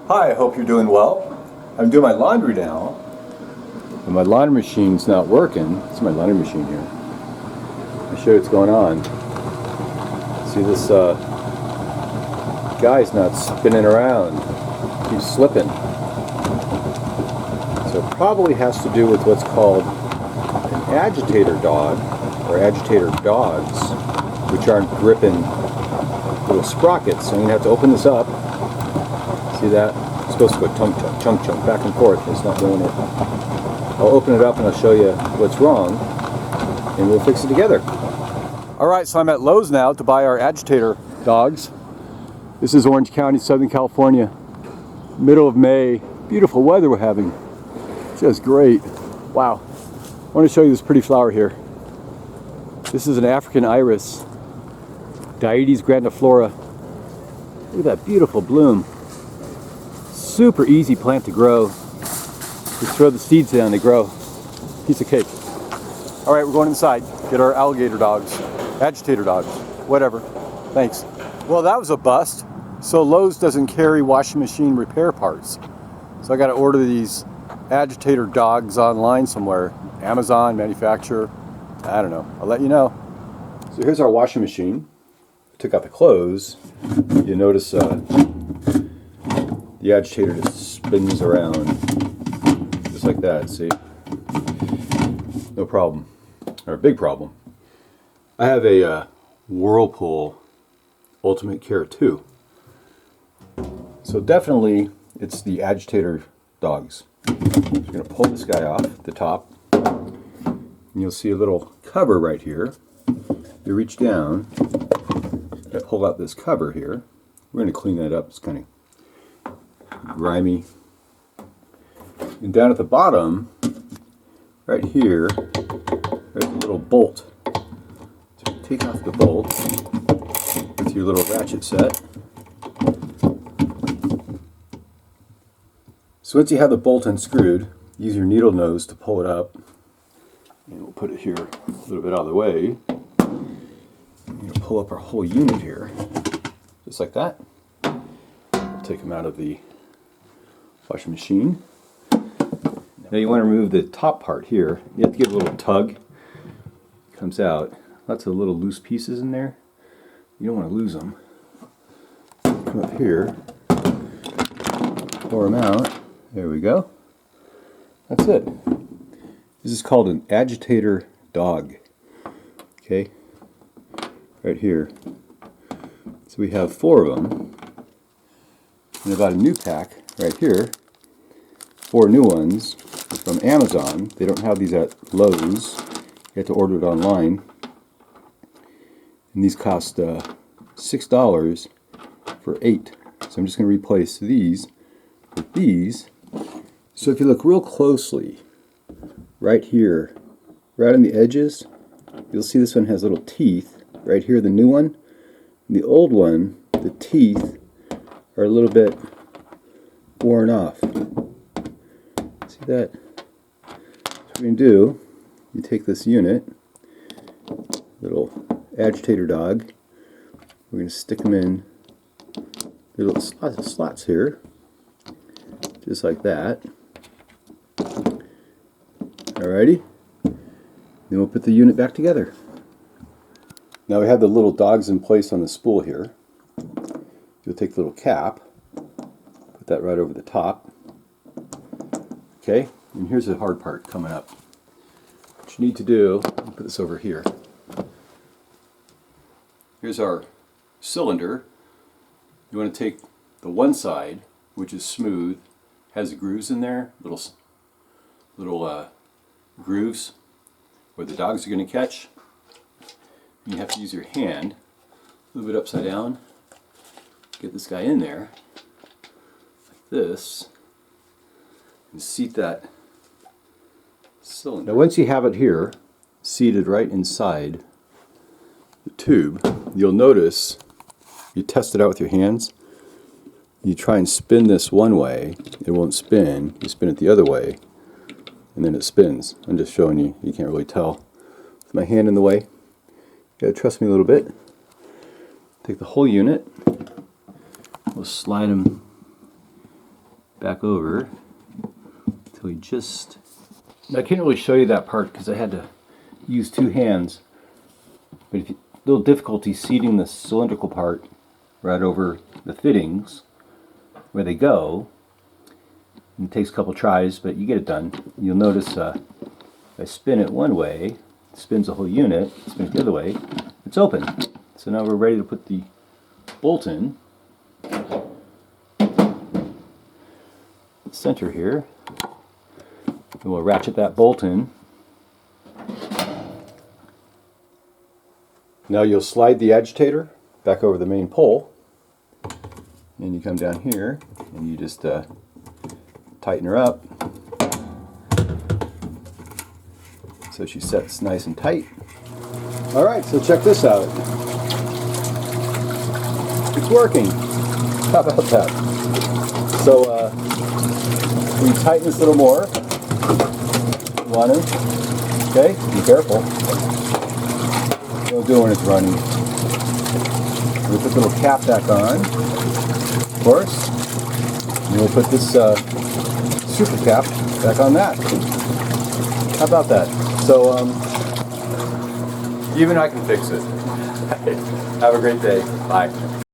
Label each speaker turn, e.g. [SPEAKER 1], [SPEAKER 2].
[SPEAKER 1] Hi, I hope you're doing well. I'm doing my laundry now, and my laundry machine's not working. It's my laundry machine here. I'll show you what's going on. See, this guy's not spinning around. He's slipping. So it probably has to do with what's called an agitator dog, or agitator dogs, which aren't gripping little sprockets. So I'm going to have to open this up. See that? It's supposed to go chunk, chunk, chunk, chunk, back and forth. It's not doing it. I'll open it up and I'll show you what's wrong, and we'll fix it together. Alright, so I'm at Lowe's now to buy our agitator dogs. This is Orange County, Southern California. Middle of May. Beautiful weather we're having. Just great. Wow. I want to show you this pretty flower here. This is an African iris. Dietes grandiflora. Look at that beautiful bloom. Super easy plant to grow. Just throw the seeds down, they grow. Piece of cake. Alright, we're going inside. Get our alligator dogs. Agitator dogs. Whatever. Thanks. Well, that was a bust. So Lowe's doesn't carry washing machine repair parts. So I got to order these agitator dogs online somewhere. Amazon, manufacturer. I don't know. I'll let you know. So here's our washing machine. I took out the clothes. You notice the agitator just spins around just like that, see? No problem, or a big problem. I have a Whirlpool Ultimate Care II. So definitely it's the agitator dogs. So I'm going to pull this guy off the top, and you'll see a little cover right here. You reach down, I pull out this cover here. We're going to clean that up. It's kind of grimy. And down at the bottom, right here, there's a little bolt. So you take off the bolt with your little ratchet set. So once you have the bolt unscrewed, use your needle nose to pull it up. And we'll put it here a little bit out of the way. I'm going to pull up our whole unit here, just like that. We'll take them out of the washing machine. Now you want to remove the top part here. You have to give it a little tug. It comes out. Lots of little loose pieces in there. You don't want to lose them. Come up here, pour them out. There we go. That's it. This is called an agitator dog. Okay, right here. So we have 4 of them. And I got a new pack right here. 4 new ones from Amazon. They don't have these at Lowe's. You have to order it online. And these cost $6 for 8. So I'm just going to replace these with these. So if you look real closely, right here, right on the edges, you'll see this one has little teeth. Right here, the new one. And the old one, the teeth are a little bit worn off. See that? So what you're going to do, you take this unit, little agitator dog, we're going to stick them in little slots here, just like that. Alrighty, then we'll put the unit back together. Now we have the little dogs in place on the spool here. You'll take the little cap, put that right over the top. Okay, and here's the hard part coming up. What you need to do, I'll put this over here. Here's our cylinder. You want to take the one side, which is smooth, has grooves in there, little grooves where the dogs are going to catch. You have to use your hand, move it upside down, get this guy in there, like this, and seat that cylinder. Now once you have it here, seated right inside the tube, you'll notice, you test it out with your hands, you try and spin this one way, it won't spin, you spin it the other way, and then it spins. I'm just showing you, you can't really tell. With my hand in the way, you gotta trust me a little bit. Take the whole unit, we'll slide them back over until you just... Now, I can't really show you that part because I had to use two hands. But if you, little difficulty seating the cylindrical part right over the fittings where they go. And it takes a couple tries, but you get it done. You'll notice if I spin it one way, it spins the whole unit. Spin it the other way, it's open. So now we're ready to put the bolt in. Center here. And we'll ratchet that bolt in. Now you'll slide the agitator back over the main pole, and you come down here and you just tighten her up so she sets nice and tight. Alright, so check this out. It's working. How about that? So we tighten this a little more. You want to? Okay, be careful. Don't do it when it's running. We'll put the little cap back on, of course. And we'll put this super cap back on that. How about that? So, even I can fix it. Have a great day. Bye.